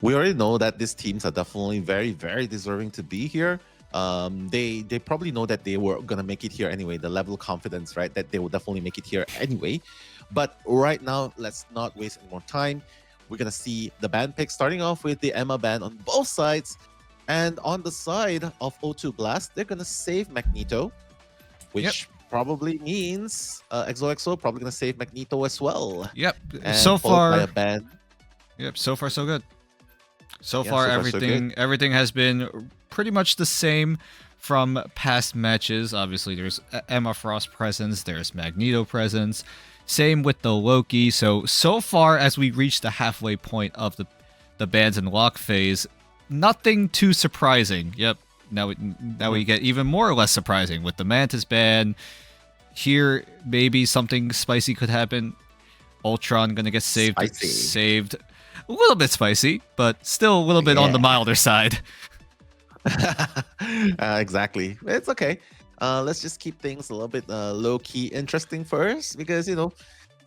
We already know that these teams are definitely very, very deserving to be here. They probably know that they were gonna make it here anyway. The level of confidence, right, that they will definitely make it here anyway. But right now, let's not waste any more time. We're gonna see the band pick starting off with the Emma band on both sides, and on the side of O2 Blast, they're gonna save Magneto, which probably means XOXO probably gonna save Magneto as well. Yep. And so followed by far, a band. Yep. So far, so good. So Yeah, far, so far, so everything good. everything has been pretty much the same from past matches. Obviously, there's Emma Frost presence, there's Magneto presence. Same with the Loki. So far as we reach the halfway point of the bands and lock phase, nothing too surprising. Yep. Now we get even more or less surprising with the Mantis band. Here, maybe something spicy could happen. Ultron gonna get saved. Spicy. Saved. A little bit spicy, but still a little bit on the milder side. Exactly. It's okay. Let's just keep things a little bit low-key interesting first, because, you know,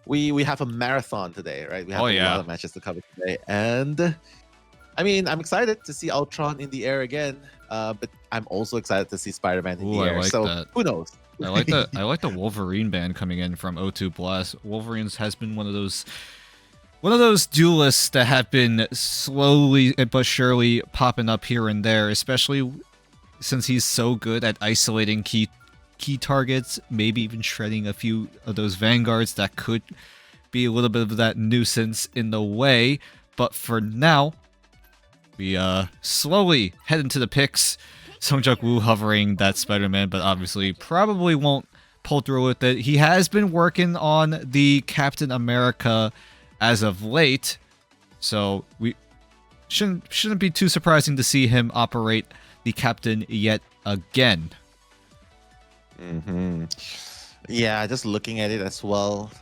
we have a marathon today, right? We have a lot of matches to cover today. And, I mean, I'm excited to see Ultron in the air again, but I'm also excited to see Spider-Man in the air. I like so, that. Who knows? I like the Wolverine band coming in from O2 Blast. Wolverine's has been one of those duelists that have been slowly but surely popping up here and there, especially since he's so good at isolating key targets, maybe even shredding a few of those vanguards that could be a little bit of that nuisance in the way. But for now, we slowly head into the picks. Songjak Woo hovering that Spider-Man, but obviously probably won't pull through with it. He has been working on the Captain America as of late, so we shouldn't be too surprising to see him operate the Captain yet again. Yeah, just looking at it as well.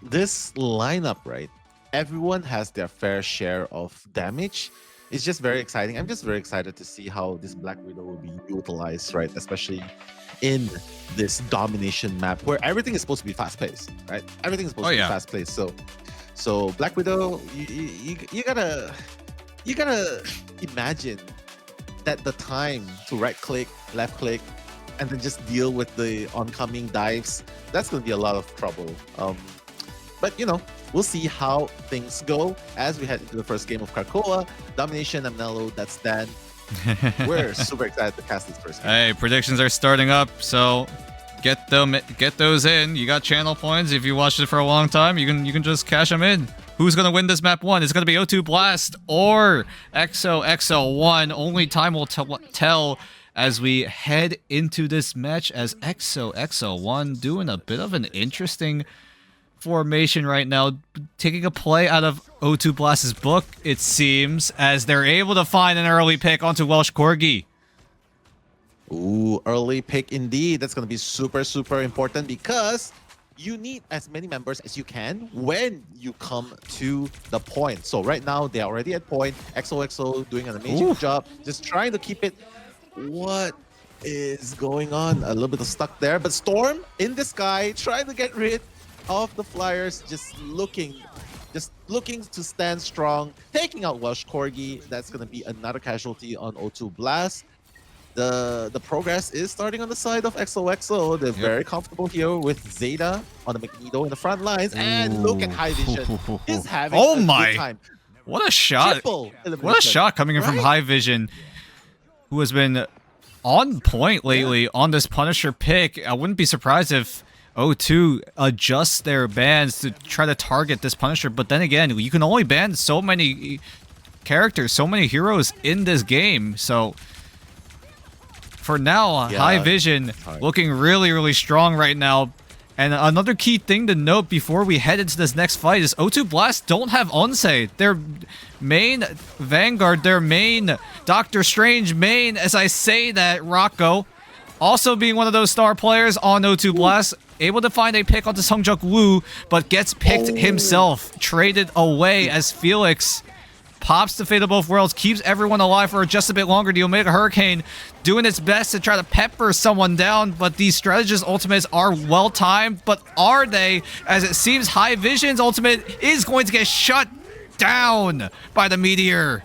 This lineup, right? Everyone has their fair share of damage. It's just very exciting. I'm just very excited to see how this Black Widow will be utilized, right? Especially in this domination map where everything is supposed to be fast-paced, right? Everything is supposed to be fast-paced. So Black Widow, you gotta imagine that the time to right-click, left-click, and then just deal with the oncoming dives, that's gonna be a lot of trouble. But, you know, we'll see how things go as we head into the first game of Krakoa. Domination, Amnello, that's Dan. We're super excited to cast this first game. Hey, predictions are starting up, so get those in. You got channel points. If you watched it for a long time, you can just cash them in. Who's gonna win this map 1? It's gonna be O2 Blast or XOXO01. Only time will tell as we head into this match, as XOXO01 doing a bit of an interesting formation right now, taking a play out of O2 Blast's book, it seems, as they're able to find an early pick onto Welsh Corgi. Ooh, early pick indeed. That's going to be super, super important, because you need as many members as you can when you come to the point. So right now, they're already at point. XOXO doing an amazing job, just trying to keep it. What is going on? A little bit of stuck there, but Storm in the sky, trying to get rid of the Flyers, just looking to stand strong, taking out Welsh Corgi. That's going to be another casualty on O2 Blast. The progress is starting on the side of XOXO. They're very comfortable here with Zeta on the Magneto in the front lines. And look at High Vision. He's having a good time. What a shot. What a shot coming in from High Vision, who has been on point lately on this Punisher pick. I wouldn't be surprised if O2 adjusts their bans to try to target this Punisher, but then again, you can only ban so many characters, so many heroes in this game. So for now, High Vision looking really, really strong right now. And another key thing to note before we head into this next fight is O2 Blast don't have Onsei. Their main Vanguard, their main Doctor Strange main, as I say that, Rocco, also being one of those star players on O2 Blast, able to find a pick onto Songjak Woo, but gets picked himself, traded away as Felix pops the Fate of Both Worlds, keeps everyone alive for just a bit longer. The Omega Hurricane doing its best to try to pepper someone down, but these strategist ultimates are well-timed, but are they? As it seems High Vision's ultimate is going to get shut down by the meteor.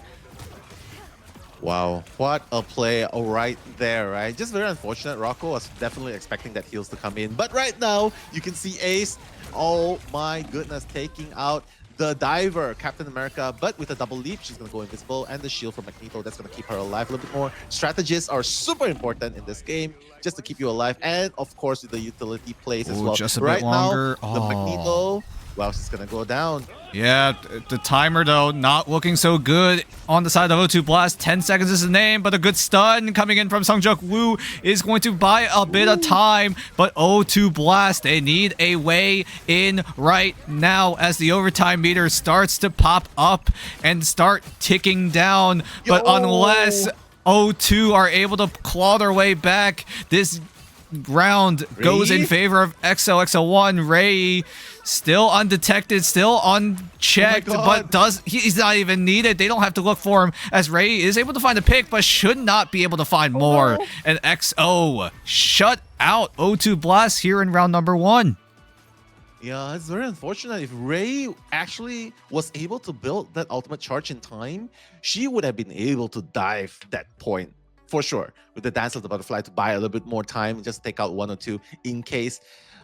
Wow, what a play right there, right? Just very unfortunate. Rocco was definitely expecting that heals to come in. But right now, you can see Ace, oh my goodness, taking out the diver, Captain America. But with a double leap, she's going to go invisible. And the shield from Magneto, that's going to keep her alive a little bit more. Strategists are super important in this game, just to keep you alive. And of course, with the utility plays as well. Just a right bit longer. Now, the Magneto, well, she's going to go down. Yeah, the timer, though, not looking so good on the side of O2 Blast. 10 seconds is the name, but a good stun coming in from Sungjuk Woo is going to buy a bit of time. But O2 Blast, they need a way in right now as the overtime meter starts to pop up and start ticking down. But unless O2 are able to claw their way back, this round goes in favor of XOXO01. Ray still undetected, still unchecked, but he's not even needed. They don't have to look for him as Ray is able to find a pick, but should not be able to find more. And XO shut out O2 Blast here in round number 1. Yeah, it's very unfortunate. If Ray actually was able to build that ultimate charge in time, she would have been able to dive that point for sure with the Dance of the Butterfly to buy a little bit more time, just take out 1 or 2 in case.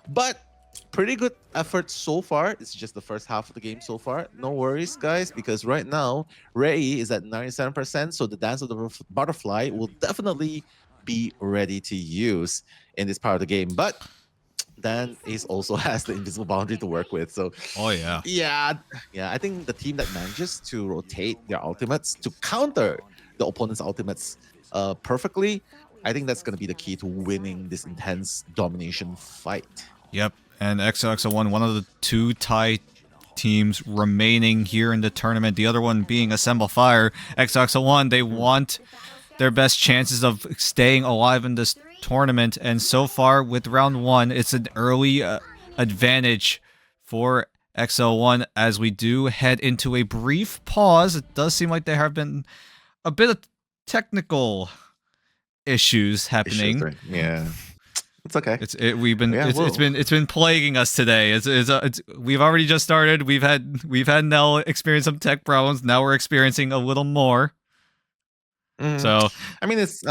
But pretty good effort so far. It's just the first half of the game so far. No worries, guys, because right now Ray is at 97%, so the Dance of the Butterfly will definitely be ready to use in this part of the game. But then Ace also has the invisible boundary to work with. So yeah, I think the team that manages to rotate their ultimates to counter the opponent's ultimates perfectly, I think that's going to be the key to winning this intense domination fight. Yep. And XOXO01, one of the 2 Thai teams remaining here in the tournament, the other one being Assemble Fire. XOXO01, they want their best chances of staying alive in this tournament, and so far with round 1, it's an early advantage for XO1 as we do head into a brief pause. It does seem like there have been a bit of technical issues happening. Yeah. It's okay. It's been plaguing us today. We've already just started. We've had Nell experience some tech problems. Now we're experiencing a little more. So I mean, it's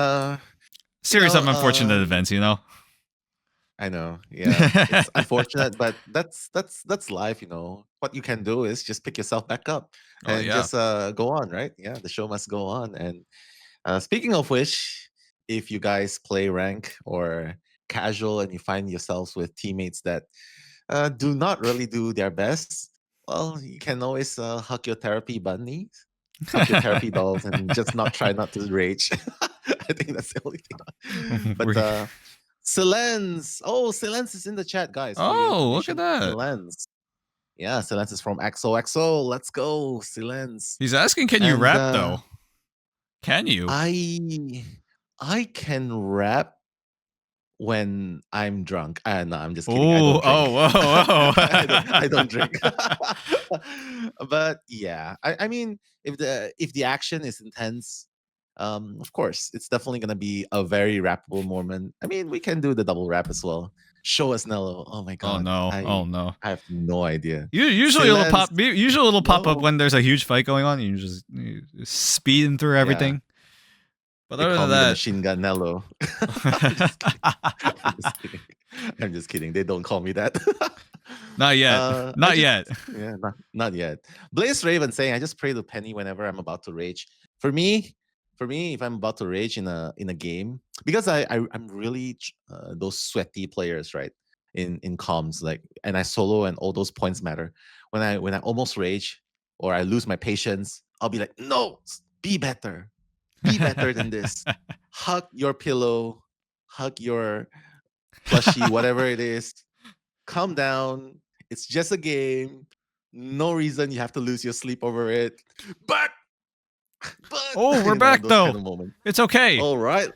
series of unfortunate events, you know. I know. Yeah, it's unfortunate, but that's life, you know. What you can do is just pick yourself back up and just go on, right? Yeah, the show must go on. And speaking of which, if you guys play rank or casual and you find yourselves with teammates that do not really do their best, well, you can always hug your therapy bunnies, hug your therapy dolls, and just try not to rage. I think that's the only thing. But Silence, Silence is in the chat, guys. Oh, look at that. Silence. Yeah, Silence is from XOXO. Let's go, Silence. He's asking, can you rap though? Can you? I can rap when I'm drunk. No, I'm just kidding. I don't drink. But yeah, I mean, if the action is intense, of course, it's definitely gonna be a very rappable moment. I mean, we can do the double rap as well. Show us Nello. Oh my god. Oh no. I have no idea. Usually it'll pop up when there's a huge fight going on. You just speeding through everything. Yeah. But other than that, Machine Gun Nello. I'm just kidding. They don't call me that. Not yet. Not yet. Yeah, not yet. Blaze Raven saying, I just pray to Penny whenever I'm about to rage. For me, if I'm about to rage in a game, because I'm really those sweaty players, right? In comms, like, and I solo and all those points matter. When I almost rage or I lose my patience, I'll be like, no, be better. Be better than this. Hug your pillow, hug your plushie, whatever it is. Calm down. It's just a game. No reason you have to lose your sleep over it. But we're back though. Kind of it's okay. All right.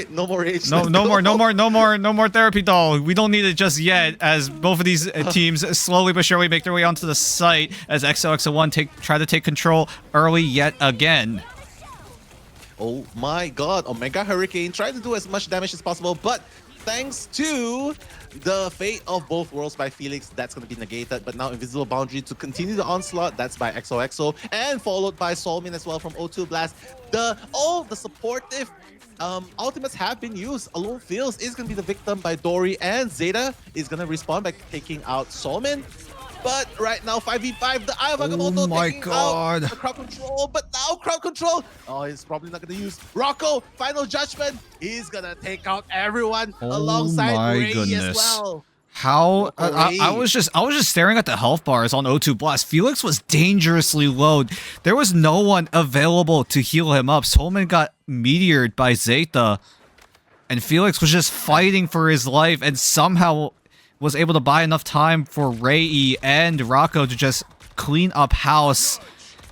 No more rage. No more therapy doll. We don't need it just yet, as both of these teams slowly but surely make their way onto the site as XOXO01 try to take control early yet again. Oh my god, Omega Hurricane trying to do as much damage as possible, but thanks to the fate of both worlds by Felix, that's going to be negated. But now Invisible Boundary to continue the onslaught, that's by XOXO, and followed by Solmin as well from O2 Blast. All the supportive ultimates have been used. Alone Feels is going to be the victim by Dory, and Zeta is going to respond by taking out Solmin. But right now, 5v5, the Eye of Agamotto taking out the crowd control. But now crowd control, he's probably not going to use Rocco. Final Judgment, he's going to take out everyone alongside Ray as well. How I was just staring at the health bars on O2 Blast. Felix was dangerously low. There was no one available to heal him up. Solman got meteored by Zeta, and Felix was just fighting for his life, and somehow was able to buy enough time for Ray and Rocco to just clean up house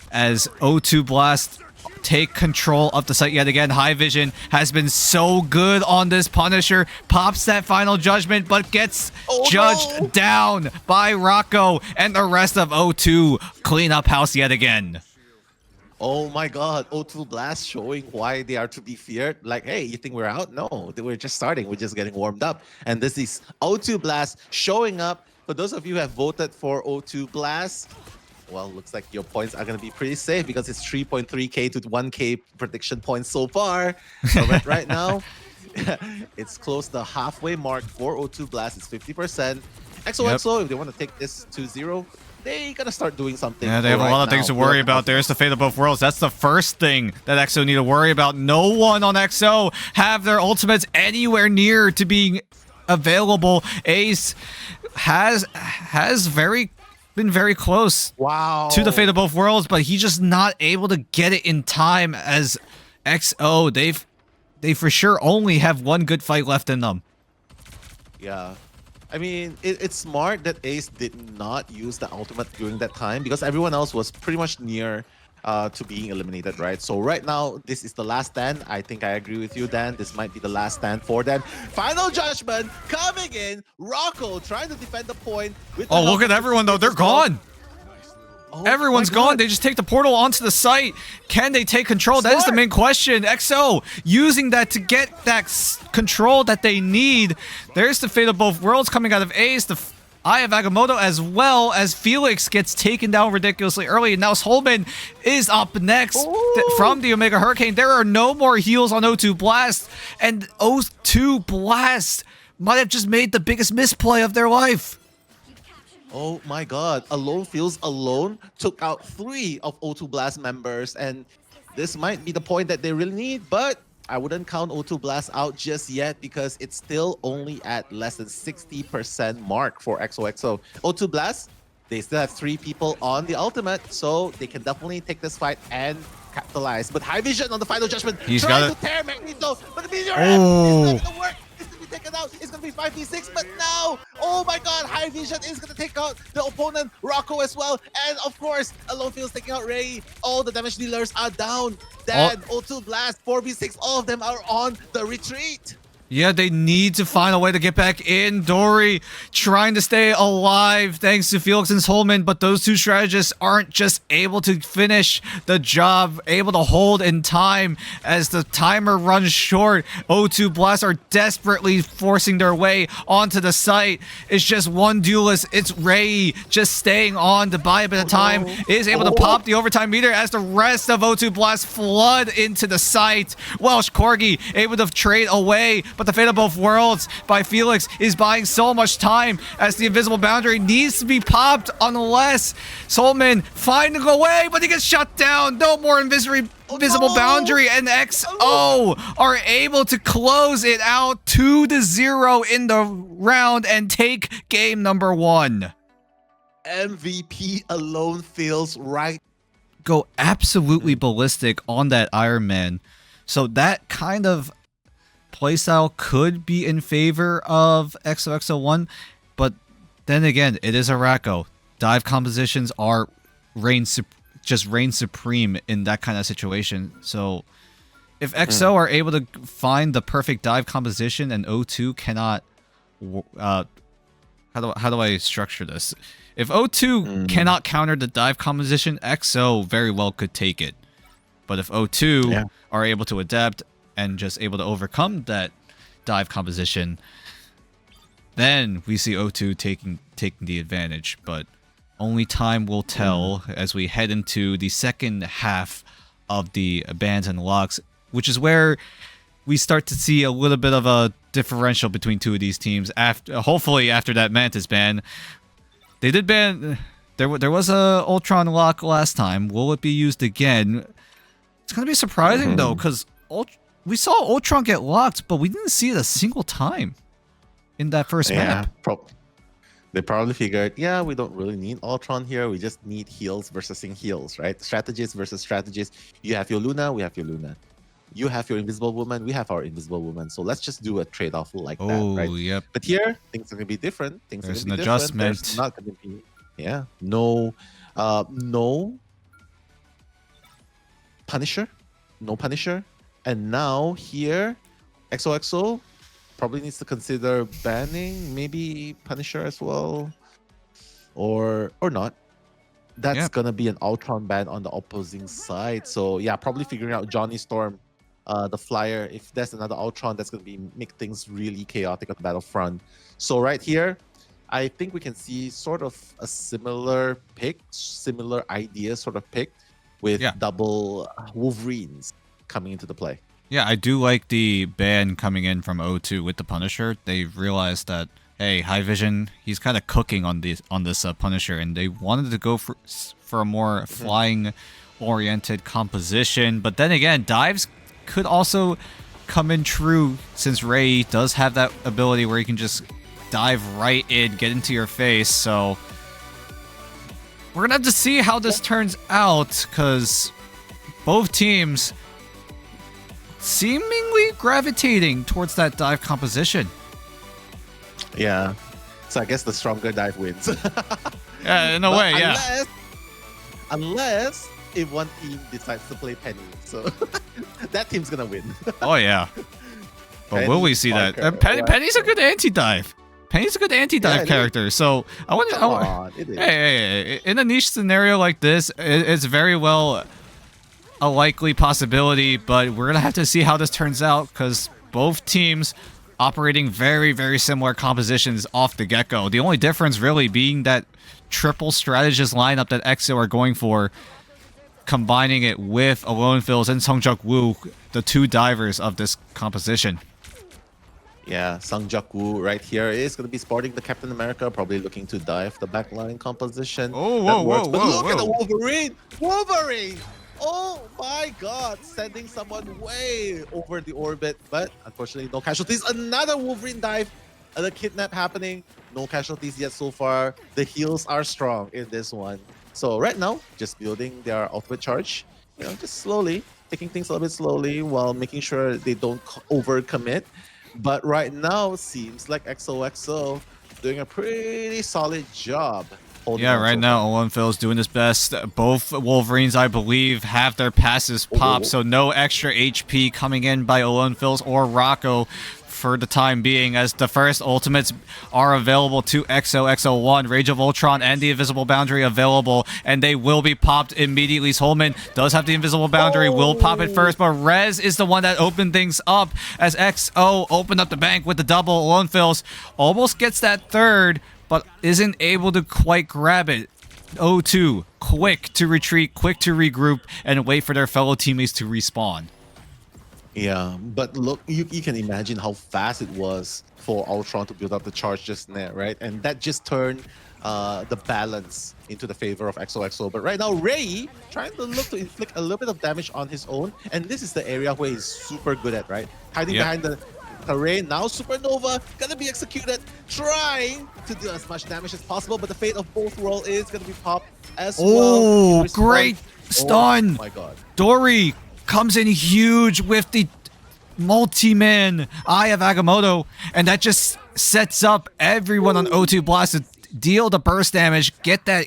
as O2 Blast take control of the site yet again. High Vision has been so good on this Punisher. Pops that final judgment, but gets judged down by Rocco, and the rest of O2 clean up house yet again. Oh my god, O2 Blast showing why they are to be feared. Like, hey, you think we're out? No, we're just starting. We're just getting warmed up. And this is O2 Blast showing up. For those of you who have voted for O2 Blast, well, looks like your points are going to be pretty safe because it's 3.3k to 1k prediction points so far. So right now, it's close to the halfway mark for O2 Blast. It's 50%. XOXO, if they want to take this 2-0, they gotta start doing something. Yeah, they have a lot of things to worry about. There's the fate of both worlds. That's the first thing that XO need to worry about. No one on XO have their ultimates anywhere near to being available. Ace has been very close to the fate of both worlds, but he's just not able to get it in time. As XO, they for sure only have one good fight left in them. Yeah. I mean, it's smart that Ace did not use the ultimate during that time because everyone else was pretty much near to being eliminated, right? So right now, this is the last stand. I think I agree with you, Dan. This might be the last stand for Dan. Final Judgment coming in. Rocco trying to defend the point. With the look at everyone, though. They're gone. Everyone's gone. They just take the portal onto the site. Can they take control? That is the main question. XO using that to get that control that they need. There's the fate of both worlds coming out of Ace. The Eye of Agamotto, as well as Felix gets taken down ridiculously early. And now Holman is up next from the Omega Hurricane. There are no more heals on O2 Blast. And O2 Blast might have just made the biggest misplay of their life. Oh my god, Alone Feels alone took out 3 of O2 Blast members, and this might be the point that they really need, but I wouldn't count O2 Blast out just yet because it's still only at less than 60% mark for XOXO. O2 Blast, they still have 3 people on the ultimate, so they can definitely take this fight and capitalize. But High Vision on the final judgment, he's trying to tear Magneto, but the meteor is not gonna work. Taken out. It's gonna be 5v6, but now, oh my god, High Vision is gonna take out the opponent, Rocco as well, and of course, Alone Feels taking out Ray. All the damage dealers are down. Then O2 Blast, 4v6, all of them are on the retreat. Yeah, they need to find a way to get back in. Dory trying to stay alive thanks to Felix and Holman, but those two strategists aren't just able to finish the job, able to hold in time as the timer runs short. O2 Blast are desperately forcing their way onto the site. It's just one duelist. It's Ray just staying on to buy a bit of time. Is able to pop the overtime meter as the rest of O2 Blast flood into the site. Welsh Corgi able to trade away, but the fate of both worlds by Felix is buying so much time as the invisible boundary needs to be popped unless Solman finding a way, but he gets shut down. No more invisible boundary, and XO are able to close it out 2-0 in the round and take game number 1. MVP Alone Feels right. Go absolutely ballistic on that Iron Man. So that kind of playstyle could be in favor of XOXO01, but then again, it is Araco. Dive compositions are reign supreme in that kind of situation. So if XO are able to find the perfect dive composition and O2 cannot, how do I structure this? If O2 cannot counter the dive composition, XO very well could take it. But if O2 are able to adapt and just able to overcome that dive composition, then we see O2 taking the advantage. But only time will tell as we head into the second half of the bans and locks, which is where we start to see a little bit of a differential between two of these teams. Hopefully after that Mantis ban, they did ban. There was a Ultron lock last time. Will it be used again? It's gonna be surprising though, because we saw Ultron get locked, but we didn't see it a single time in that first map. They probably figured, yeah, we don't really need Ultron here. We just need heals versus heals, right? Strategists versus strategists. You have your Luna, we have your Luna. You have your Invisible Woman, we have our Invisible Woman. So let's just do a trade-off like that, right? Yep. But here, things are going to be different. There's an adjustment. There's not going to be, no Punisher. No Punisher. And now here, XOXO probably needs to consider banning maybe Punisher as well, or not. That's gonna be an Ultron ban on the opposing side. So yeah, probably figuring out Johnny Storm, the Flyer. If there's another Ultron, that's gonna make things really chaotic on the battlefront. So right here, I think we can see sort of a similar pick, similar idea sort of pick with double Wolverines coming into the play. Yeah, I do like the ban coming in from O2 with the Punisher. They realized that, hey, High Vision, he's kind of cooking on this Punisher, and they wanted to go for a more flying-oriented composition. But then again, dives could also come in true, since Ray does have that ability where he can just dive right in, get into your face. So we're gonna have to see how this turns out, because both teams seemingly gravitating towards that dive composition. Yeah. So I guess the stronger dive wins. Yeah, in a way, Unless if one team decides to play Penny. So that team's going to win. Oh, yeah. But will we see that? Penny's a good anti-dive. Penny's a good anti-dive character. So I wonder. Hey, in a niche scenario like this, it's very well a likely possibility, but we're gonna have to see how this turns out, because both teams operating very, very similar compositions off the get-go. The only difference really being that triple strategist lineup that EXO are going for, combining it with Alone Phils and Sungjuk Woo, the two divers of this composition. Yeah, Sungjuk Woo right here is going to be sporting the Captain America, probably looking to dive the backline composition. Whoa. Look at the Wolverine! Wolverine! Oh my god, sending someone way over the orbit, but unfortunately no casualties. Another Wolverine dive, the kidnap happening. No casualties yet so far. The heals are strong in this one. So right now, just building their ultimate charge, just slowly, taking things a little bit slowly while making sure they don't overcommit. But right now, seems like XOXO doing a pretty solid job. Yeah, right now, Alone Phil's doing his best. Both Wolverines, I believe, have their passes popped, so no extra HP coming in by Alone Phil's or Rocco for the time being, as the first ultimates are available to XOXO01. Rage of Ultron and the Invisible Boundary available, and they will be popped immediately. Holman does have the Invisible Boundary, will pop it first, but Rez is the one that opened things up as XO opened up the bank with the double. Alone Phil's almost gets that third, but isn't able to quite grab it. O2, quick to retreat, quick to regroup, and wait for their fellow teammates to respawn. Yeah, but look, you can imagine how fast it was for Ultron to build up the charge just now, right? And that just turned the balance into the favor of XOXO. But right now, Ray trying to look to inflict a little bit of damage on his own. And this is the area where he's super good at, right? Hiding behind the terrain. Now Supernova gonna be executed, trying to do as much damage as possible, but the fate of both worlds is gonna be popped as well. Oh, great stun! Oh my god. Dory comes in huge with the multi-man Eye of Agamotto, and that just sets up everyone on O2 Blast to deal the burst damage, get that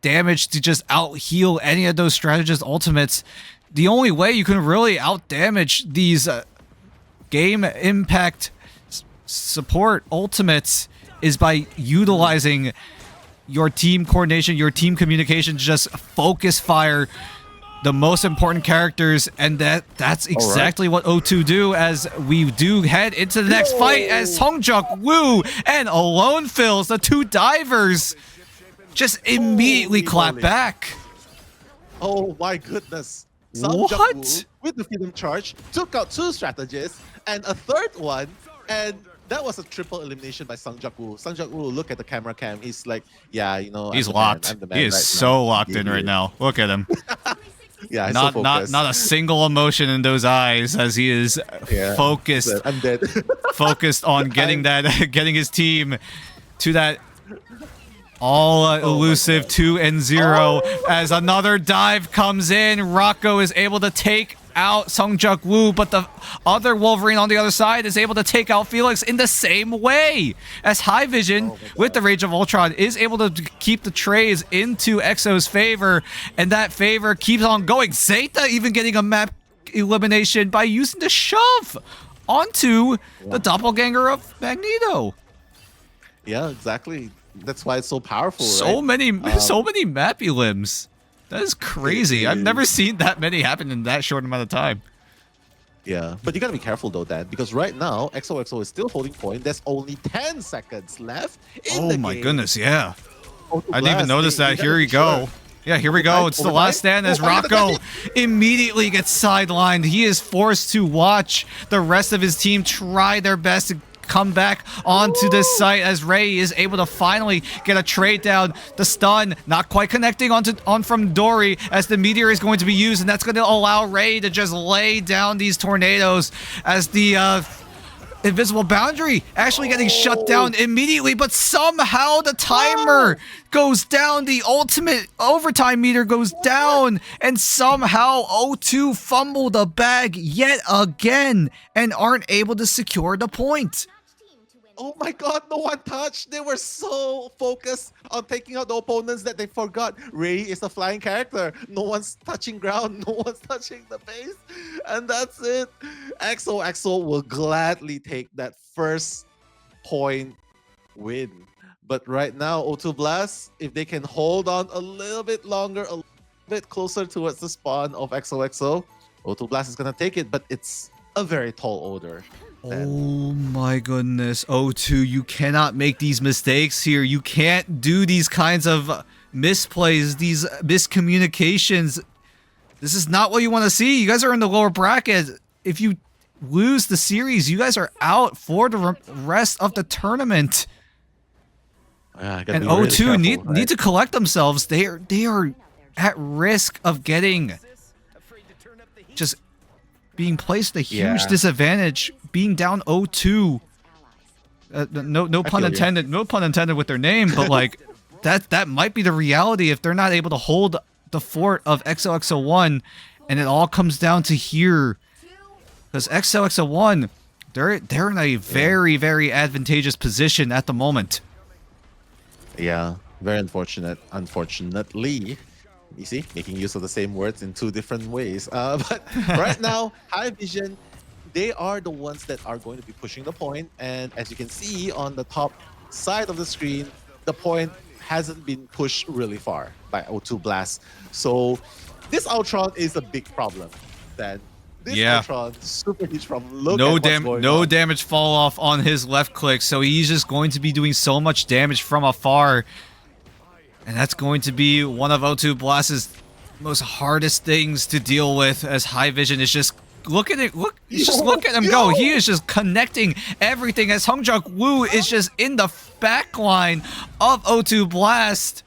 damage to just out-heal any of those strategist ultimates. The only way you can really out-damage these game impact support ultimates is by utilizing your team coordination, your team communication to just focus fire the most important characters, and that's exactly what O2 do as we do head into the next fight as Songjuk Woo and Alone Fills, the two divers, just immediately clap back. Oh my goodness. What? Woo, with the Freedom Charge, took out 2 strategists and a 3rd one, and that was a triple elimination by Songjuk Woo. Songjuk Woo, look at the camera cam. He's like, yeah, you know, He's locked. He is so locked in right now. Look at him. Yeah, he's not so focused. not a single emotion in those eyes as he is focused. I'm dead. Focused on getting getting his team to that all elusive 2-0 as another dive comes in. Rocco is able to take out Songjuk Woo, but the other Wolverine on the other side is able to take out Felix in the same way as High Vision with the Rage of Ultron is able to keep the trays into EXO's favor, and that favor keeps on going. Zeta even getting a map elimination by using the shove onto the doppelganger of Magneto. Yeah, exactly. That's why it's so powerful. So many map elims. That is crazy. I've never seen that many happen in that short amount of time. Yeah, but you gotta be careful though, Dad, because right now XOXO is still holding point. There's only 10 seconds left in the game. Oh my goodness, yeah. I didn't even Blast, notice that. Here we go. Yeah, here we go. It's the last stand as Rocco immediately gets sidelined. He is forced to watch the rest of his team try their best to come back onto this site as Ray is able to finally get a trade down. The stun not quite connecting on from Dory as the meteor is going to be used, and that's going to allow Ray to just lay down these tornadoes as the invisible boundary actually getting shut down immediately, but somehow the timer goes down, the ultimate overtime meter goes down, and somehow O2 fumble the bag yet again and aren't able to secure the point. Oh my god, no one touched. They were so focused on taking out the opponents that they forgot Ray is a flying character. No one's touching ground, no one's touching the base. And that's it. XOXO will gladly take that first point win. But right now, O2 Blast, if they can hold on a little bit longer, a little bit closer towards the spawn of XOXO, O2 Blast is going to take it, but it's a very tall order. Oh my goodness, O2, you cannot make these mistakes here. You can't do these kinds of misplays, these miscommunications. This is not what you want to see. You guys are in the lower bracket. If you lose the series, you guys are out for the rest of the tournament. And O2 really need to collect themselves. They are at risk of getting just being placed at a huge disadvantage, being down 0-2. No pun intended. No pun intended with their name, but like that might be the reality if they're not able to hold the fort of XOXO01, and it all comes down to here, because XOXO01 they're in a very, very advantageous position at the moment. Yeah, very unfortunate. Unfortunately. You see, making use of the same words in 2 different ways. But right now, High Vision, they are the ones that are going to be pushing the point. And as you can see on the top side of the screen, the point hasn't been pushed really far by O2 Blast. So this Ultron is a big problem. Then this Ultron, super huge problem. Look at what's going on. Damage fall off on his left click, so he's just going to be doing so much damage from afar. And that's going to be one of O2 Blast's most hardest things to deal with, as High Vision is just look at it. Look at him go. He is just connecting everything as Songjuk Woo is just in the back line of O2 Blast.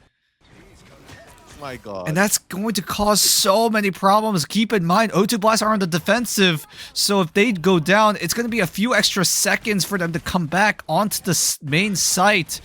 My God. And that's going to cause so many problems. Keep in mind, O2 Blast are on the defensive, so if they go down, it's going to be a few extra seconds for them to come back onto the main site.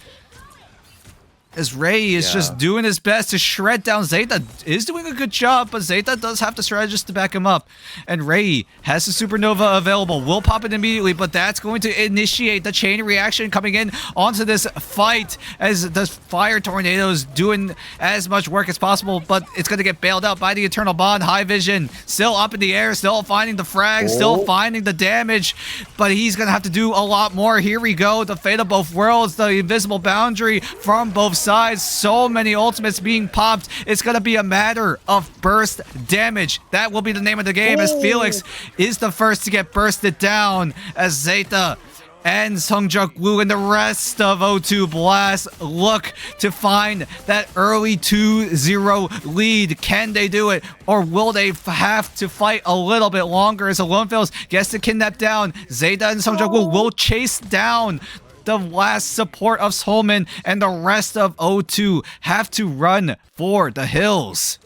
As Ray is just doing his best to shred down. Zeta is doing a good job, but Zeta does have the strategist to back him up. And Ray has the Supernova available. Will pop it immediately, but that's going to initiate the chain reaction coming in onto this fight as the fire tornadoes doing as much work as possible, but it's going to get bailed out by the Eternal Bond. High Vision still up in the air, still finding the frag, still finding the damage, but he's going to have to do a lot more. Here we go. The fate of both worlds, the invisible boundary from both sides. sides. So many ultimates being popped. It's going to be a matter of burst damage. That will be the name of the game, as Felix is the first to get bursted down, as Zeta and Sungjak Woo and the rest of O2 Blast look to find that early 2-0 lead. Can they do it, or will they have to fight a little bit longer as Alonefils gets the kidnap down? Zeta and Sungjak Woo will chase down the last support of Solman, and the rest of O2 have to run for the hills.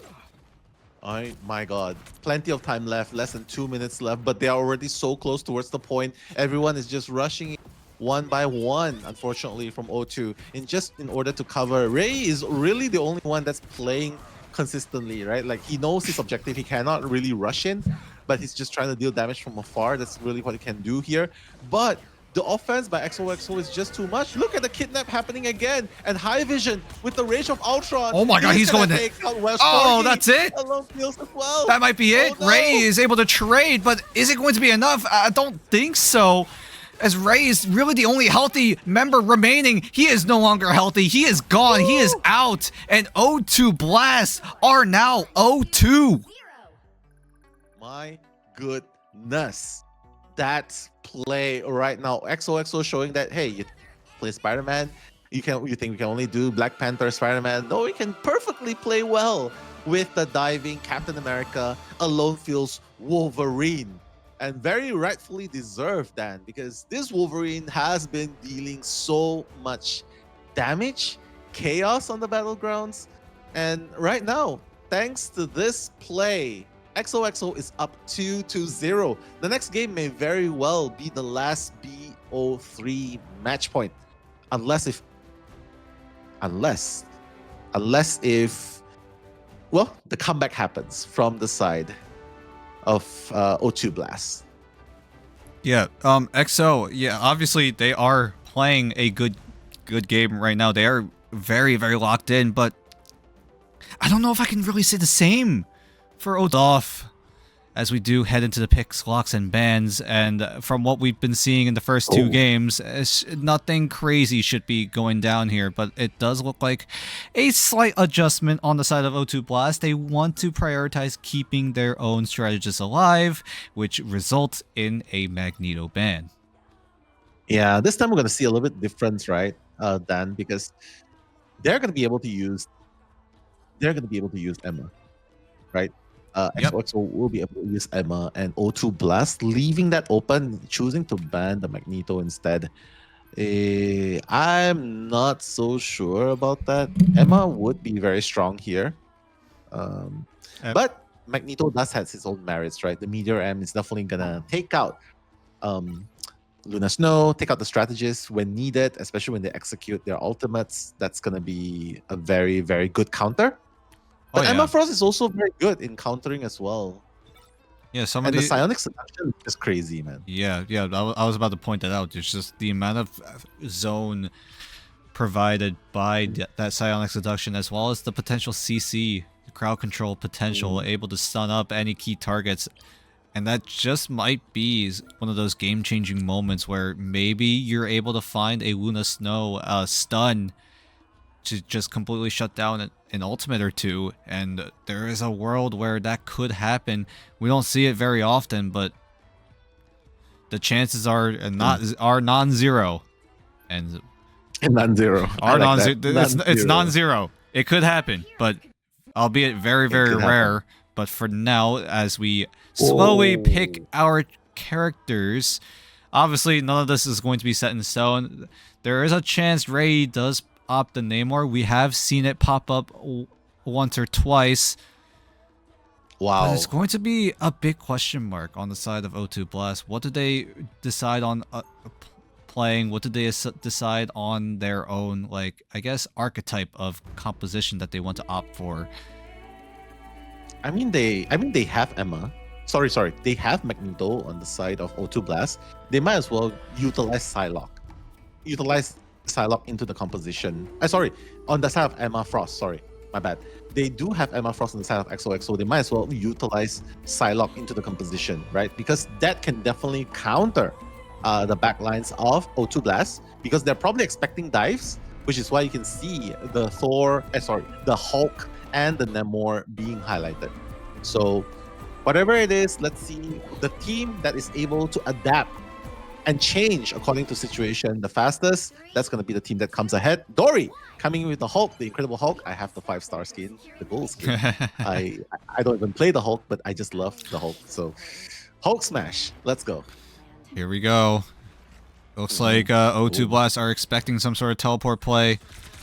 Oh my god. Plenty of time left, less than 2 minutes left, but they are already so close towards the point. Everyone is just rushing one by one, unfortunately, from O2 in order to cover. Ray is really the only one that's playing consistently, right? Like, he knows his objective. He cannot really rush in, but he's just trying to deal damage from afar. That's really what he can do here. But the offense by XOXO is just too much. Look at the kidnap happening again. And High Vision with the Rage of Ultron. Oh my god, he's going to... Oh, that's it? As well. That might be it. Oh, no. Ray is able to trade, but is it going to be enough? I don't think so, as Ray is really the only healthy member remaining. He is no longer healthy. He is gone. He is out. And O2 Blast are now O2. My goodness. That play right now. XOXO showing that, hey, you play Spider-Man. You think we can only do Black Panther, Spider-Man? No, we can perfectly play well with the diving Captain America, Alonefils Wolverine. And very rightfully deserved, Dan, because this Wolverine has been dealing so much damage, chaos on the battlegrounds. And right now, thanks to this play, XOXO is up 2-0. The next game may very well be the last BO3 match point. Unless if, well, the comeback happens from the side of O2 Blast. Yeah, XO, yeah, obviously they are playing a good game right now. They are very, very locked in, but I don't know if I can really say the same for O2 as we do head into the picks, locks, and bans. And from what we've been seeing in the first two games, nothing crazy should be going down here, but it does look like a slight adjustment on the side of O2 Blast. They want to prioritize keeping their own strategists alive, which results in a Magneto ban. Yeah, this time we're going to see a little bit difference, right, Dan, because they're going to be able to use Emma, right? XOXO will be able to use Emma, and O2 Blast leaving that open, choosing to ban the Magneto instead. I'm not so sure about that. Emma would be very strong here, but Magneto does have his own merits, right? The Meteor M is definitely gonna take out Luna Snow, take out the strategists when needed, especially when they execute their ultimates. That's gonna be a very, very good counter. But Emma Frost is also very good in countering as well. Yeah, and the psionic seduction is crazy, man. Yeah, I was about to point that out. It's just the amount of zone provided by that psionic seduction, as well as the potential CC, the crowd control potential, able to stun up any key targets. And that just might be one of those game-changing moments where maybe you're able to find a Luna Snow stun to just completely shut down an ultimate or two, and there is a world where that could happen. We don't see it very often, but the chances are non-zero, and non-zero. It's non-zero. It could happen, but albeit very, very rare. But for now, as we slowly pick our characters, obviously none of this is going to be set in stone. There is a chance Ray does opt the Namor. We have seen it pop up once or twice. Wow. But it's going to be a big question mark on the side of O2 Blast. What did they decide on playing? What did they decide on their own, like, I guess, archetype of composition that they want to opt for? I mean they have Emma. Sorry. They have Magneto on the side of O2 Blast. They might as well utilize Psylocke. Utilize Psylocke into the composition. On the side of Emma Frost. Sorry, my bad. They do have Emma Frost on the side of XOXO. They might as well utilize Psylocke into the composition, right? Because that can definitely counter the backlines of O2 Blast, because they're probably expecting dives which is why you can see the the Hulk and the Namor being highlighted. So whatever it is, let's see the team that is able to adapt and change according to situation the fastest. That's going to be the team that comes ahead. Dory coming in with the Hulk, the Incredible Hulk. I have the 5-star skin, the gold skin. I don't even play the Hulk, but I just love the Hulk. So Hulk smash, let's go. Here we go. Looks like O2 Blast are expecting some sort of teleport play.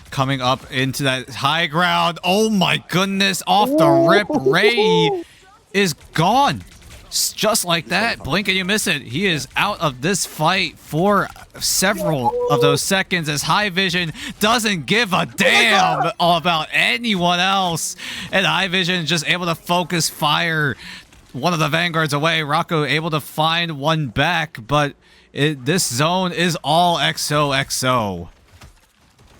Coming up into that high ground. Oh my goodness, off the rip, Ray is gone. Just like that, blink and you miss it. He is out of this fight for several of those seconds as High Vision doesn't give a damn about anyone else. And High Vision just able to focus fire one of the vanguards away. Rocco able to find one back, but this zone is all XOXO.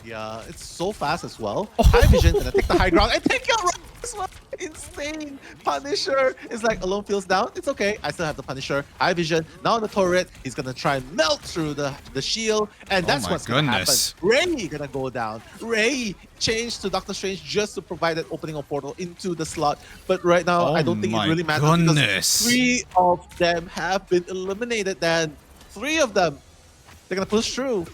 Yeah, it's so fast as well. High Vision gonna take the high ground and take out Rocco as well. Insane. Punisher is like alone feels down. It's okay. I still have the Punisher. High Vision now on the turret. He's gonna try and melt through the shield, and that's what's gonna happen. Ray gonna go down. Ray changed to Doctor Strange just to provide that opening of portal into the slot. But right now, I don't think it really matters because 3 of them have been eliminated. Then 3 of them, they're gonna push through.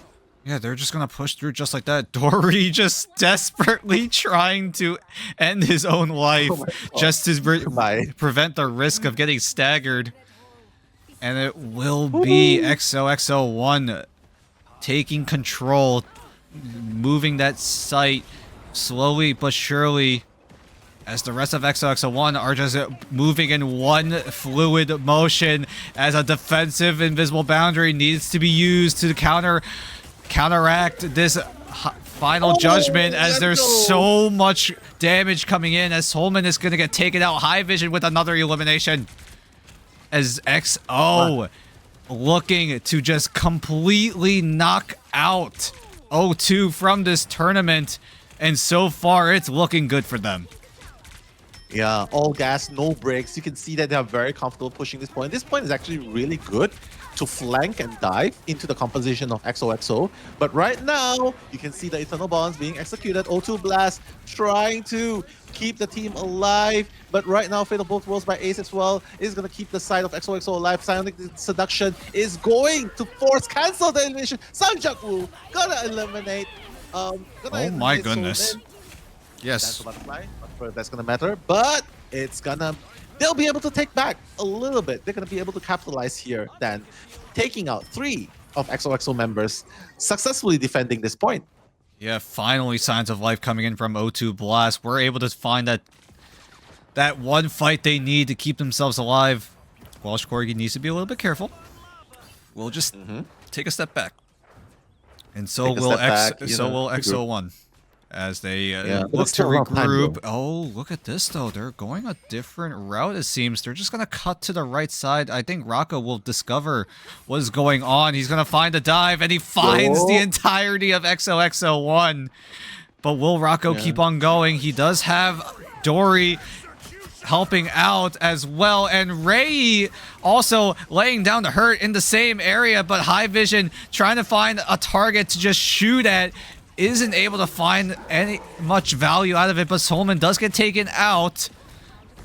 Yeah, they're just gonna push through just like that. Dory just desperately trying to end his own life just to prevent the risk of getting staggered. And it will be XOXO01 taking control, moving that site slowly but surely, as the rest of XOXO01 are just moving in one fluid motion as a defensive invisible boundary needs to be used to counteract this final judgment, as there's so much damage coming in, as Solman is going to get taken out. High Vision with another elimination, as XO looking to just completely knock out O2 from this tournament, and so far it's looking good for them. Yeah, all gas, no brakes. You can see that they are very comfortable pushing this point. This point is actually really good to flank and dive into the composition of XOXO. But right now, you can see the Eternal Bonds being executed. O2 Blast trying to keep the team alive. But right now, Fate of Both Worlds by Ace as well is going to keep the side of XOXO alive. Psionic Seduction is going to force cancel the elimination. Sanjak Wu gonna eliminate. Oh my goodness. Solman. Yes. That's a butterfly. Not sure if that's gonna matter, but it's gonna. They'll be able to take back a little bit. They're gonna be able to capitalize here, then taking out 3 of XOXO members, successfully defending this point. Yeah, finally signs of life coming in from O2 Blast. We're able to find that one fight they need to keep themselves alive. Welsh Corgi needs to be a little bit careful. We'll just take a step back. And so will XO01 as they look to regroup. Oh, look at this though. They're going a different route, it seems. They're just going to cut to the right side. I think Rocco will discover what is going on. He's going to find a dive, and he finds the entirety of XOXO01. But will Rocco keep on going? He does have Dory helping out as well, and Ray also laying down the hurt in the same area, but High Vision trying to find a target to just shoot at, isn't able to find any much value out of it, but Solman does get taken out.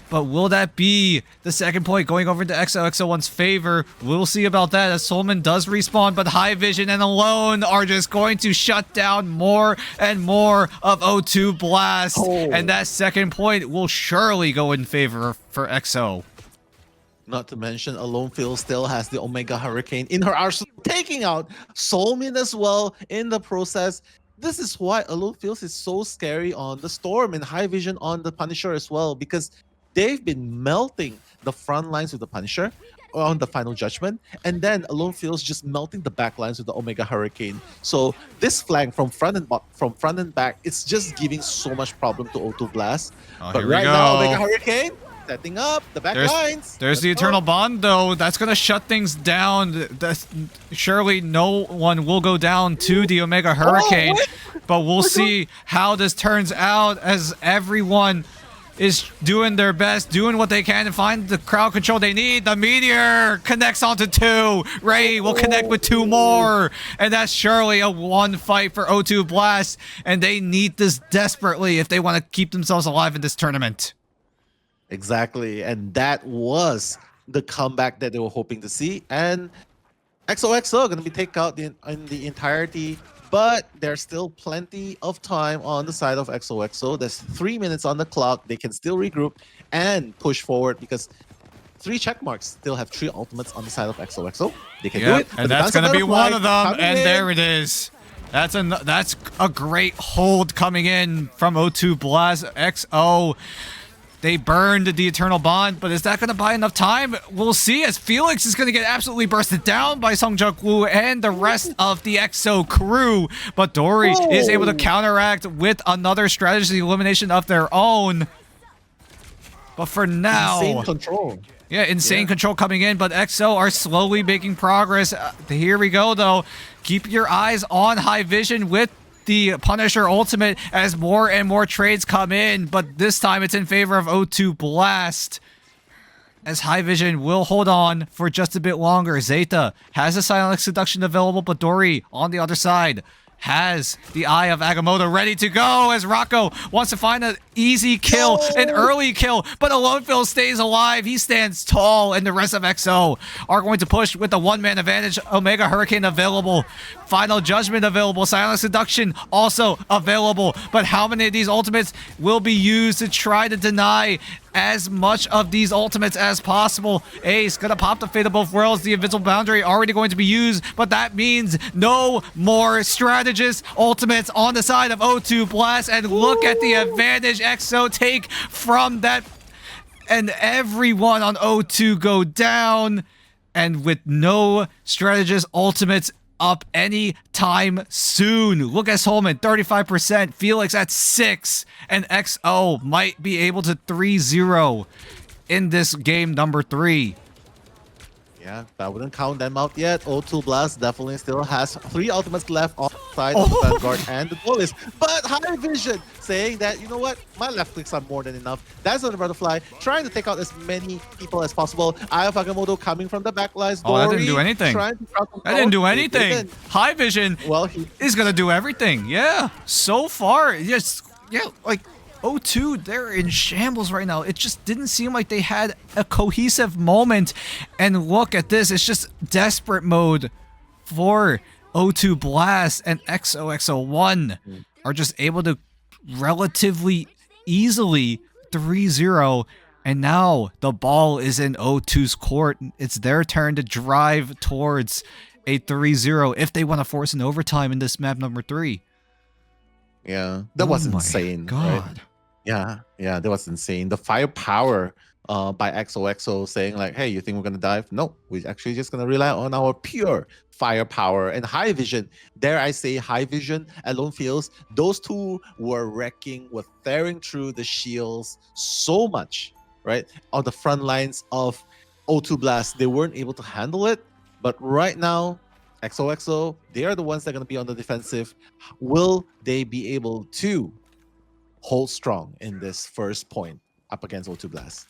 But will that be the second point going over to XOXO1's favor? We'll see about that, as Solman does respawn, but High Vision and Alone are just going to shut down more and more of O2 Blast. And that second point will surely go in favor for XO. Not to mention, Alone Phil still has the Omega Hurricane in her arsenal, taking out Solman as well in the process. This is why Alone Feels is so scary on the Storm, and High Vision on the Punisher as well, because they've been melting the front lines with the Punisher on the Final Judgment, and then Alone Feels just melting the back lines with the Omega Hurricane. So this flank from front and back, it's just giving so much problem to O2 Blast. But right now, Omega Hurricane setting up the back lines. There's the Eternal Bond, though. That's going to shut things down. Surely no one will go down to the Omega Hurricane, but we'll see how this turns out, as everyone is doing their best, doing what they can to find the crowd control they need. The Meteor connects onto 2. Ray will connect with 2 more. And that's surely a 1 fight for O2 Blast. And they need this desperately if they want to keep themselves alive in this tournament. Exactly. And that was the comeback that they were hoping to see. And XOXO going to be taken out in the entirety. But there's still plenty of time on the side of XOXO. There's 3 minutes on the clock. They can still regroup and push forward because 3 check marks still have 3 ultimates on the side of XOXO. They can do it. And that's going to be one of them. And there it is. That's a great hold coming in from O2 Blast. XO. They burned the Eternal Bond, but is that going to buy enough time? We'll see, as Felix is going to get absolutely bursted down by Sungjuk Woo and the rest of the EXO crew. But Dory is able to counteract with another strategy elimination of their own. But for now... Insane control. Yeah, insane control coming in, but EXO are slowly making progress. Here we go, though. Keep your eyes on High Vision with the Punisher ultimate as more and more trades come in, but this time it's in favor of O2 Blast, as High Vision will hold on for just a bit longer. Zeta has a Silent Seduction available, but Dory on the other side has the Eye of Agamotto ready to go as Rocco wants to find an easy kill, an early kill, but Alonefil stays alive. He stands tall, and the rest of XO are going to push with the 1-man advantage. Omega Hurricane available, Final Judgment available, Silent Seduction also available, but how many of these ultimates will be used to try to deny as much of these ultimates as possible? Ace gonna pop the Fate of Both Worlds. The Invisible Boundary already going to be used, but that means no more strategist ultimates on the side of O2 Blast. And look at the advantage XO take from that, and everyone on O2 go down, and with no strategist ultimates up any time soon. Lucas Holman 35%, Felix at 6, and XO might be able to 3-0 in this game number 3. Yeah, that wouldn't count them out yet. O2 Blast definitely still has 3 ultimates left on the side of the Vanguard and the Duelist. But High Vision saying that, you know what, my left clicks are more than enough. That's on the Butterfly, trying to take out as many people as possible. Eye of Agamotto coming from the backlines. Oh, that didn't do anything. That didn't do anything. High Vision is going to do everything. Yeah, so far, yes, yeah, like O2, they're in shambles right now. It just didn't seem like they had a cohesive moment. And look at this. It's just desperate mode for O2 Blast, and XOXO01 are just able to relatively easily 3-0. And now the ball is in O2's court. It's their turn to drive towards a 3-0 if they want to force an overtime in this map number 3. Yeah, that was insane. God. Right? Yeah, that was insane. The firepower by XOXO saying like, hey, you think we're going to dive? No, we're actually just going to rely on our pure firepower. And High Vision, dare I say High Vision, Alone Feels, those two were wrecking, were tearing through the shields so much, right? On the front lines of O2 Blast, they weren't able to handle it. But right now, XOXO, they are the ones that are going to be on the defensive. Will they be able to hold strong in this first point up against O2 Blast?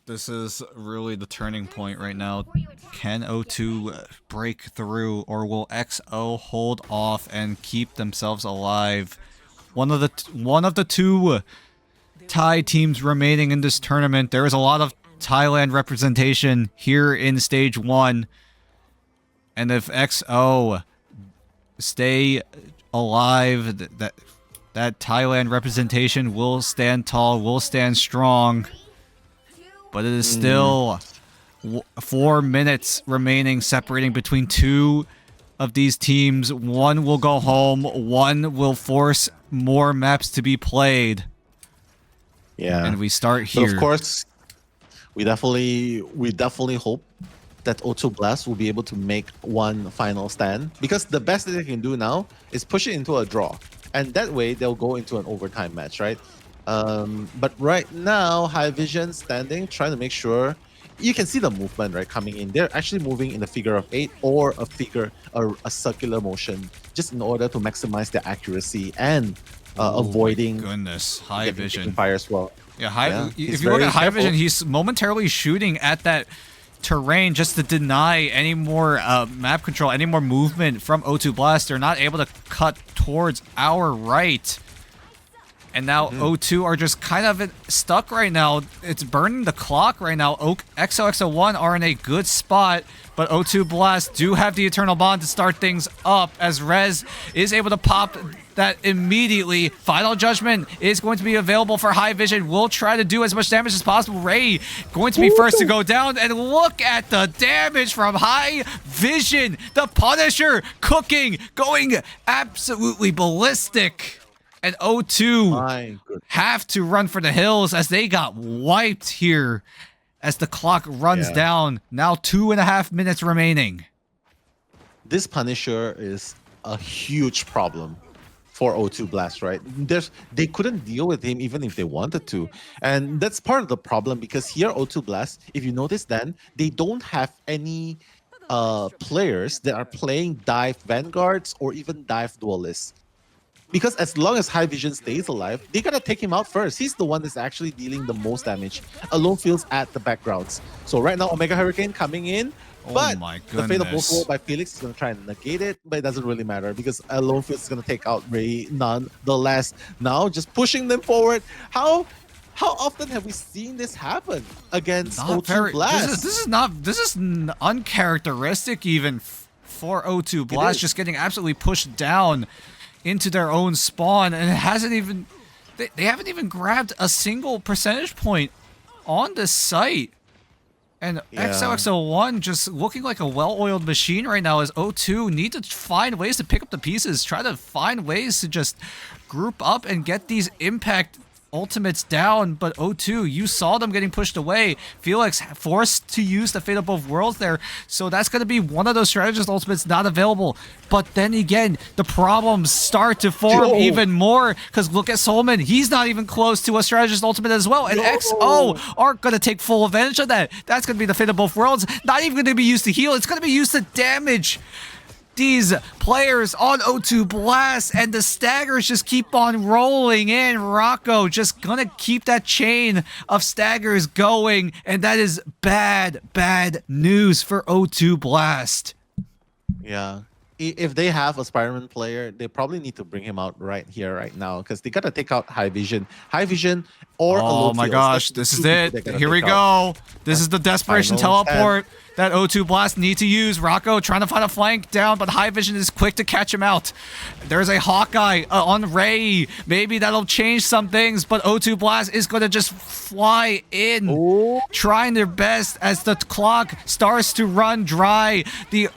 This is really the turning point right now. Can O2 break through, or will XO hold off and keep themselves alive? One of the two Thai teams remaining in this tournament. There is a lot of Thailand representation here in stage 1. And if XO stay alive, that Thailand representation will stand tall, will stand strong. But it is still 4 minutes remaining separating between 2 of these teams. One will go home, one will force more maps to be played. Yeah. And we start here. But of course, we definitely hope that O2 Blast will be able to make one final stand, because the best that they can do now is push it into a draw. And that way, they'll go into an overtime match, right? But right now, High Vision standing, trying to make sure you can see the movement, right, coming in. They're actually moving in the figure of 8 or a circular motion, just in order to maximize their accuracy and avoiding goodness, high vision fire as well. Yeah, if you look at high vision, he's momentarily shooting at that terrain just to deny any more map control, any more movement from O2 Blast. They're not able to cut towards our right. And now O2 are just kind of stuck right now. It's burning the clock right now. XOXO01 are in a good spot, but O2 Blast do have the Eternal Bond to start things up as Rez is able to pop that immediately. Final Judgment is going to be available for High Vision. We'll try to do as much damage as possible. Ray going to be first to go down, and look at the damage from High Vision. The Punisher cooking, going absolutely ballistic. And O2 have to run for the hills as they got wiped here as the clock runs down. Now 2.5 minutes remaining. This Punisher is a huge problem for O2 Blast, right? They couldn't deal with him even if they wanted to. And that's part of the problem because here O2 Blast, if you notice then, they don't have any players that are playing dive Vanguards or even dive Duelists. Because as long as High Vision stays alive, they gotta take him out first. He's the one that's actually dealing the most damage. Alone Fields at the backgrounds. So right now, Omega Hurricane coming in. But my the Fate of Both by Felix is going to try and negate it, but it doesn't really matter because Alone Fields is going to take out Ray nonetheless. Now, just pushing them forward. How often have we seen this happen against O2 Blast? This is uncharacteristic even for O2 Blast, just getting absolutely pushed down into their own spawn, and it hasn't even they haven't even grabbed a single percentage point on this site. And XOXO01 just looking like a well-oiled machine right now as O2 need to find ways to pick up the pieces, try to find ways to just group up and get these impact ultimates down. But O2, you saw them getting pushed away. Felix forced to use the Fate of Both Worlds there, so that's going to be one of those strategist ultimates not available. But then again, the problems start to form even more because look at Solman. He's not even close to a strategist ultimate as well. And XO aren't going to take full advantage of that. That's going to be the Fate of Both Worlds. Not even going to be used to heal. It's going to be used to damage these players on O2 Blast, and the staggers just keep on rolling in. Rocco just gonna keep that chain of staggers going, and that is bad news for O2 Blast. Yeah. If they have a Spider-Man player, they probably need to bring him out right here, right now, because they gotta take out High Vision. High Vision or oh my gosh, this is it. Here we go. This is the desperation teleport that O2 Blast need to use. Rocco trying to find a flank down, but High Vision is quick to catch him out. There's a Hawkeye on Ray. Maybe that'll change some things, but O2 Blast is going to just fly in, trying their best as the clock starts to run dry. The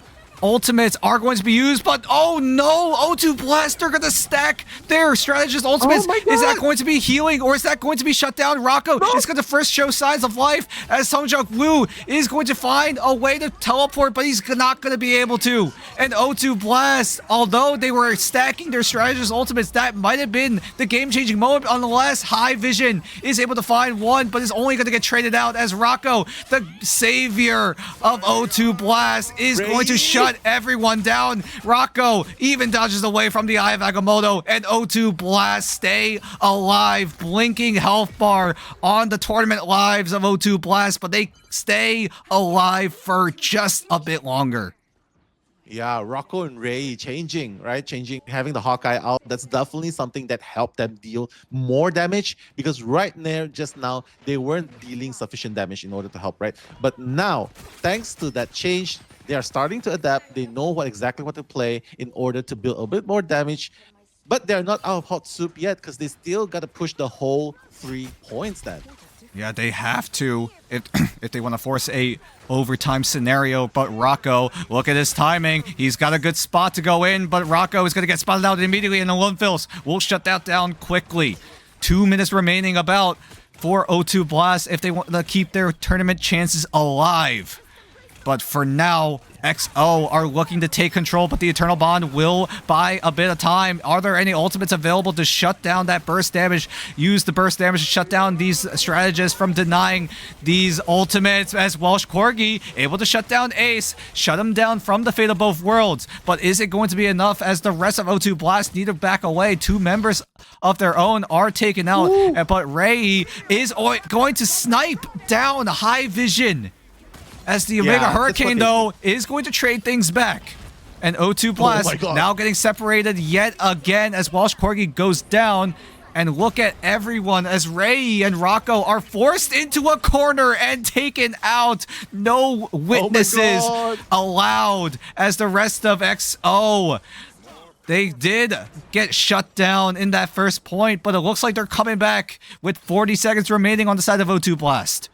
ultimates are going to be used, but oh no, O2 Blast are going to stack their strategist ultimates. Is that going to be healing or is that going to be shut down? Rocco is going to first show signs of life as Songjok Woo is going to find a way to teleport, but he's not going to be able to. And O2 Blast, although they were stacking their strategist ultimates, that might have been the game-changing moment unless High Vision is able to find one, but is only going to get traded out as Rocco, the savior of O2 Blast, is going to shut everyone down. Rocco even dodges away from the Eye of Agamotto, and O2 Blast stay alive. Blinking health bar on the tournament lives of O2 Blast, but they stay alive for just a bit longer. Yeah, Rocco and Ray changing, right? Having the Hawkeye out, that's definitely something that helped them deal more damage because right there, just now, they weren't dealing sufficient damage in order to help, right? But now, thanks to that change, they are starting to adapt. They know exactly what to play in order to build a bit more damage, but they're not out of hot soup yet because they still got to push the whole 3 points then. Yeah, they have to if they want to force a overtime scenario. But Rocco, look at his timing. He's got a good spot to go in, but Rocco is going to get spotted out immediately, and the Lone Fills will shut that down quickly. 2 minutes remaining about for O2 Blast if they want to keep their tournament chances alive. But for now, XO are looking to take control, but the Eternal Bond will buy a bit of time. Are there any ultimates available to shut down that burst damage? Use the burst damage to shut down these strategists from denying these ultimates, as Welsh Corgi able to shut down Ace, shut him down from the Fate of Both Worlds. But is it going to be enough as the rest of O2 Blast need to back away? 2 members of their own are taken out, but Ray is going to snipe down High Vision. As the Omega Hurricane, though, is going to trade things back. And O2 Blast now getting separated yet again as Welsh Corgi goes down. And look at everyone as Ray and Rocco are forced into a corner and taken out. No witnesses allowed as the rest of XO. They did get shut down in that first point, but it looks like they're coming back with 40 seconds remaining on the side of O2 Blast.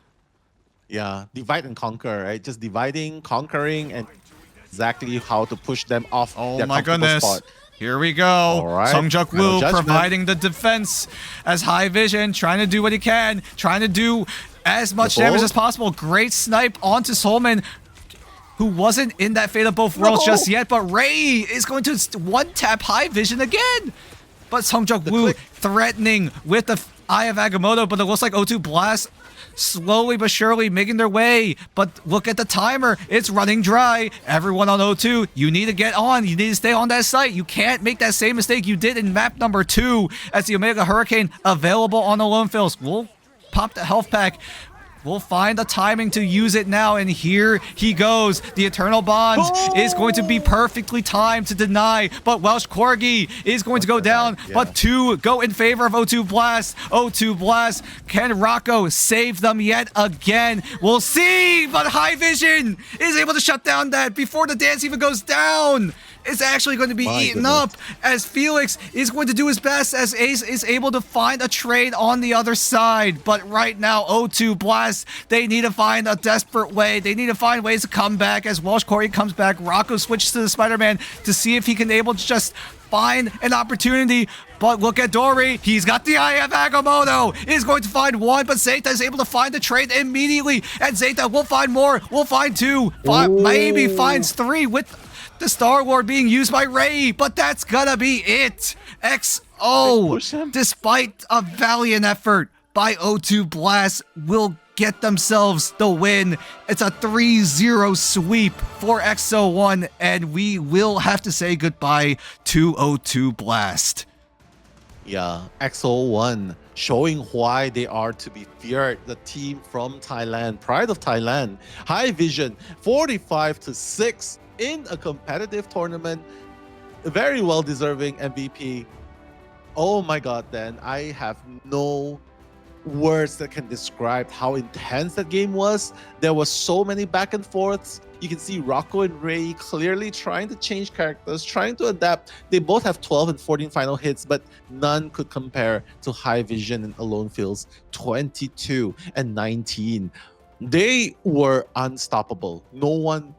Yeah, divide and conquer, right? Just dividing, conquering, and exactly how to push them off their comfortable spot. Here we go. Right. Songjuk Woo providing the defense as High Vision, trying to do what he can, trying to do as much damage as possible. Great snipe onto Solman, who wasn't in that Fate of Both Worlds just yet, but Ray is going to one-tap High Vision again. But Songjuk Woo threatening with the Eye of Agamotto, but it looks like O2 Blast slowly but surely making their way. But look at the timer. It's running dry. Everyone on O2, you need to get on. You need to stay on that site. You can't make that same mistake you did in map number 2 as the Omega Hurricane available on the lone fills. We'll pop the health pack. We'll find the timing to use it now, and here he goes. The Eternal Bond is going to be perfectly timed to deny, but Welsh Corgi is going to go down, but 2 go in favor of O2 Blast. O2 Blast, can Rocco save them yet again? We'll see, but High Vision is able to shut down that before the dance even goes down. It's actually going to be eaten up as Felix is going to do his best as Ace is able to find a trade on the other side. But right now, O2 Blast, they need to find a desperate way. They need to find ways to come back as Welsh Corgi comes back. Rocco switches to the Spider-Man to see if he can able to just find an opportunity. But look at Dory. He's got the Eye of Agamotto. He's going to find 1, but Zeta is able to find the trade immediately. And Zeta will find more. We'll find 2. Maybe finds 3 with the Star Lord being used by Ray, but that's gonna be it. XO, despite a valiant effort by O2 Blast, will get themselves the win. It's a 3-0 sweep for XO01, and we will have to say goodbye to O2 Blast. Yeah, XO01 showing why they are to be feared. The team from Thailand, pride of Thailand. High Vision, 45-6. In a competitive tournament, very well deserving MVP. Oh my god, Dan, I have no words that can describe how intense that game was. There was so many back and forths. You can see Rocco and Ray clearly trying to change characters, trying to adapt. They both have 12 and 14 final hits, but none could compare to High Vision and Alone Fields 22 and 19. They were unstoppable. No one